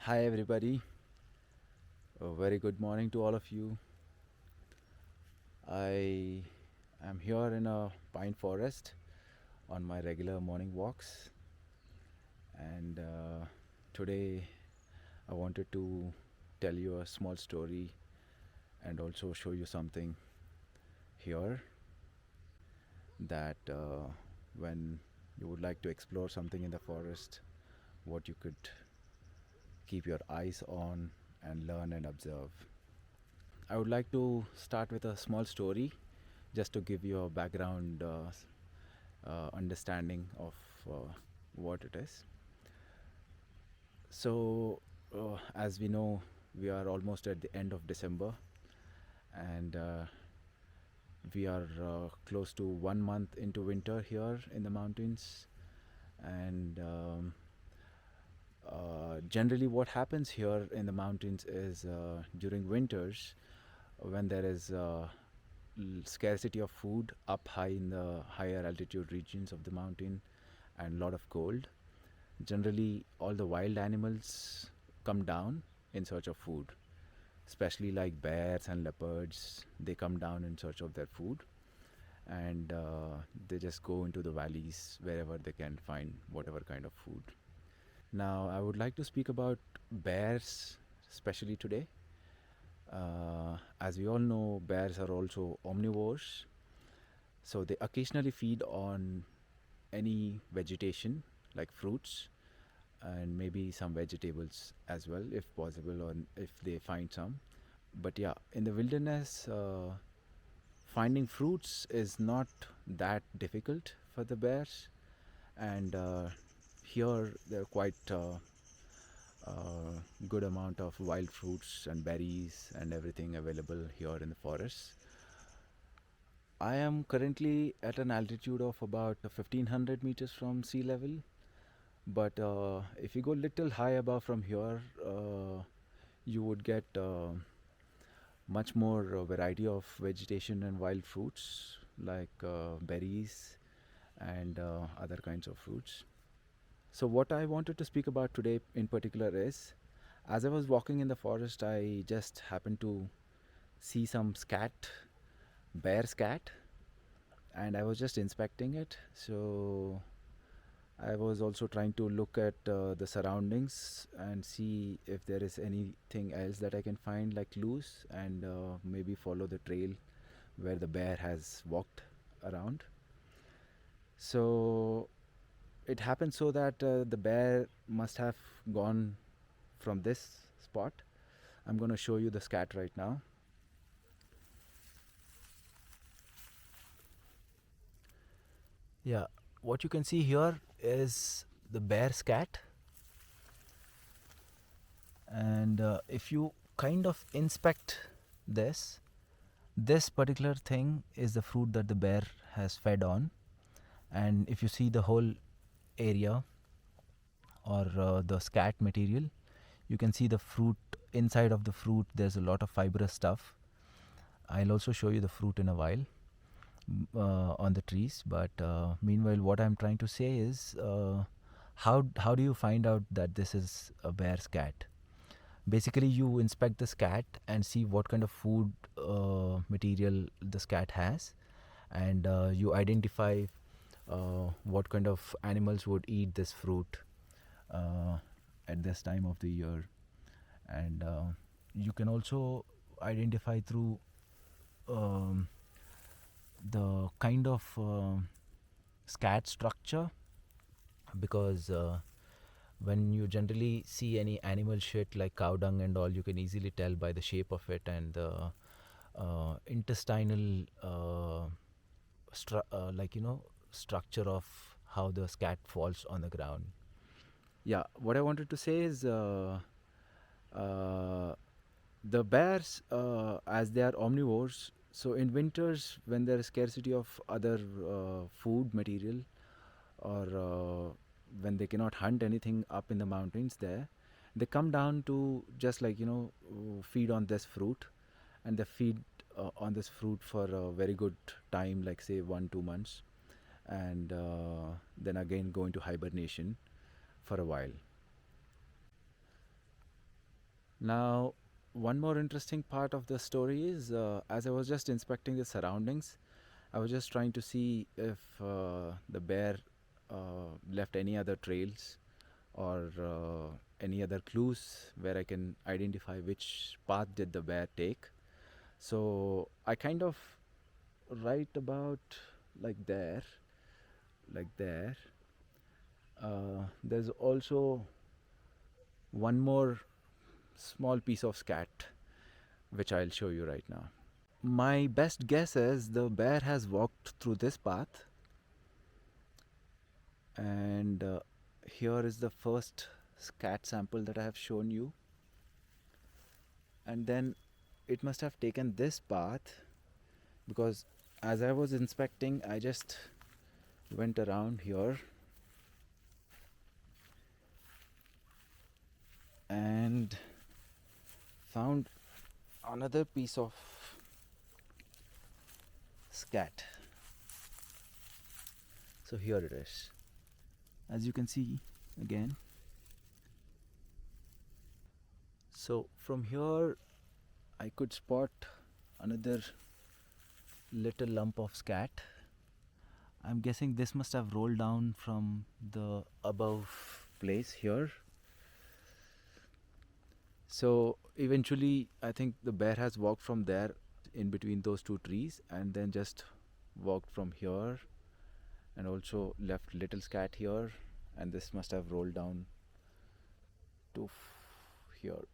Hi, everybody. A very good morning to all of you. I am here in a pine forest on my regular morning walks, and today I wanted to tell you a small story and also show you something here that when you would like to explore something in the forest, what you could keep your eyes on and learn and observe. I would like to start with a small story just to give you a background understanding of what it is. So, as we know, we are almost at the end of December, and we are close to 1 month into winter here in the mountains. And generally, what happens here in the mountains is during winters, when there is scarcity of food up high in the higher altitude regions of the mountain and lot of cold, generally all the wild animals come down in search of food, especially like bears and leopards. They come down in search of their food, and they just go into the valleys wherever they can find whatever kind of food. Now I would like to speak about bears, especially today. As we all know, bears are also omnivores, so they occasionally feed on any vegetation like fruits and maybe some vegetables as well, if possible, or if they find some. But yeah, in the wilderness, finding fruits is not that difficult for the bears, and here there are quite good amount of wild fruits and berries and everything available here in the forests. I am currently at an altitude of about 1500 meters from sea level, but if you go little high above from here, you would get much more variety of vegetation and wild fruits like berries and other kinds of fruits. So, what I wanted to speak about today in particular is, as I was walking in the forest, I just happened to see some scat, bear scat, and I was just inspecting it. So, I was also trying to look at the surroundings and see if there is anything else that I can find, like clues, and maybe follow the trail where the bear has walked around. So it happened so that the bear must have gone from this spot. I'm going to show you the scat right now. Yeah, what you can see here is the bear scat, and if you kind of inspect this, this particular thing is the fruit that the bear has fed on. And if you see the whole area or the scat material, you can see the fruit. Inside of the fruit there's a lot of fibrous stuff. I'll also show you the fruit in a while on the trees, but meanwhile what I'm trying to say is, how do you find out that this is a bear scat? Basically, you inspect the scat and see what kind of food material the scat has, and you identify what kind of animals would eat this fruit uh, at this time of the year. And you can also identify through um, the kind of scat structure, because when you generally see any animal shit like cow dung and all, you can easily tell by the shape of it and the intestinal structure of how the scat falls on the ground. Yeah, what I wanted to say is, uh, the bears, as they are omnivores, so in winters when there is scarcity of other food material, or when they cannot hunt anything up in the mountains there, they come down to just feed on this fruit, and they feed on this fruit for a very good time, like say 1 2 months, and then again go into hibernation for a while. Now, one more interesting part of the story is as I was just inspecting the surroundings, I was just trying to see if the bear left any other trails or any other clues where I can identify which path did the bear take. So I kind of right about like there, like there. There's also one more small piece of scat which I'll show you right now. My best guess is the bear has walked through this path, and here is the first scat sample that I have shown you, and then it must have taken this path because as I was inspecting, I just went around here and found another piece of scat. So here it is. As you can see again. So from here I could spot another little lump of scat. I'm guessing this must have rolled down from the above place here. So eventually I think the bear has walked from there in between those two trees and then just walked from here and also left little scat here, and this must have rolled down to here.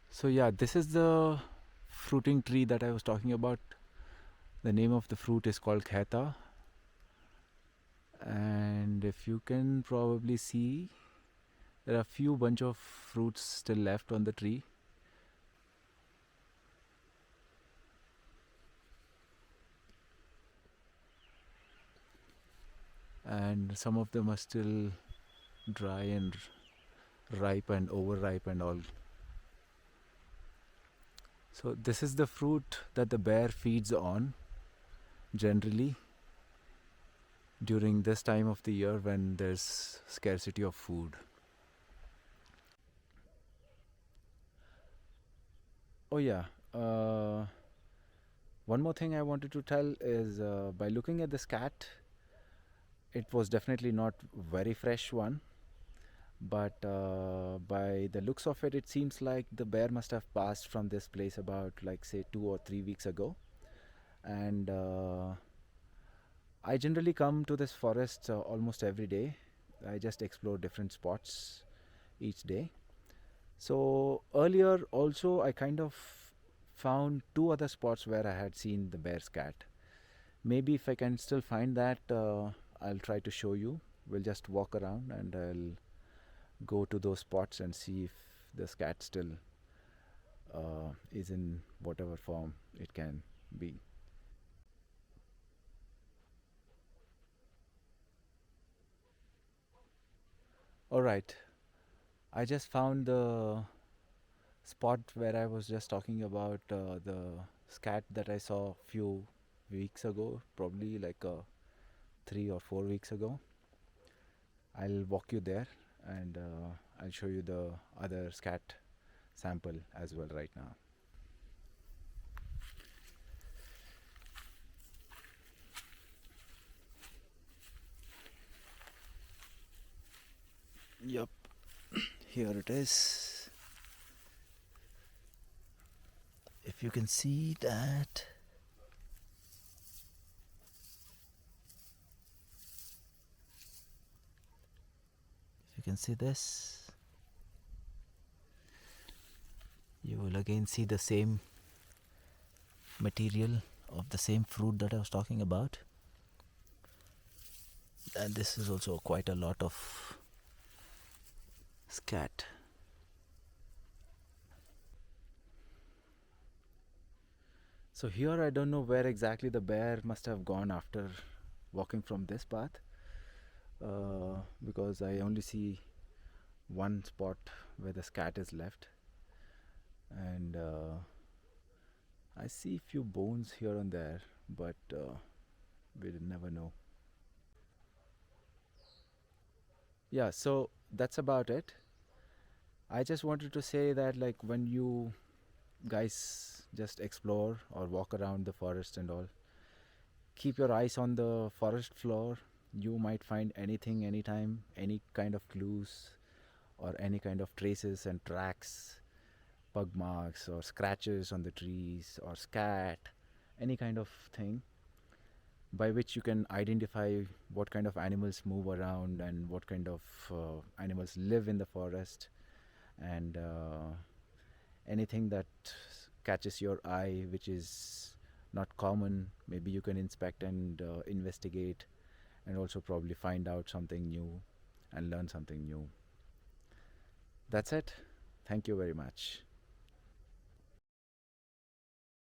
So yeah, this is the fruiting tree that I was talking about. The name of the fruit is called kheta, and if you can probably see, there are a few bunch of fruits still left on the tree. And some of them are still dry and ripe and overripe and all. So this is the fruit that the bear feeds on generally during this time of the year when there's scarcity of food. Oh yeah, one more thing I wanted to tell is by looking at this cat, it was definitely not very fresh one, but by the looks of it, it seems like the bear must have passed from this place about like say 2 or 3 weeks ago. And I generally come to this forest almost every day. I just explore different spots each day. So earlier also I kind of found two other spots where I had seen the bear's cat. Maybe if I can still find that, I'll try to show you. We'll just walk around and I'll go to those spots and see if the cat still is in whatever form it can be. All right, I just found the spot where I was just talking about the scat that I saw a few weeks ago, probably like 3 or 4 weeks ago. I'll walk you there and I'll show you the other scat sample as well right now. Yup, here it is. If you can see that, if you can see this, you will again see the same material of the same fruit that I was talking about. And this is also quite a lot of scat. So here I don't know where exactly the bear must have gone after walking from this path, because I only see one spot where the scat is left, and I see few bones here and there, but we'll never know. Yeah, so that's about it. I just wanted to say that, like, when you guys just explore or walk around the forest and all, keep your eyes on the forest floor. You might find anything, anytime, any kind of clues or any kind of traces and tracks, pug marks or scratches on the trees or scat, any kind of thing by which you can identify what kind of animals move around and what kind of animals live in the forest, and anything that catches your eye which is not common, maybe you can inspect and investigate, and also probably find out something new and learn something new. That's it. Thank you very much.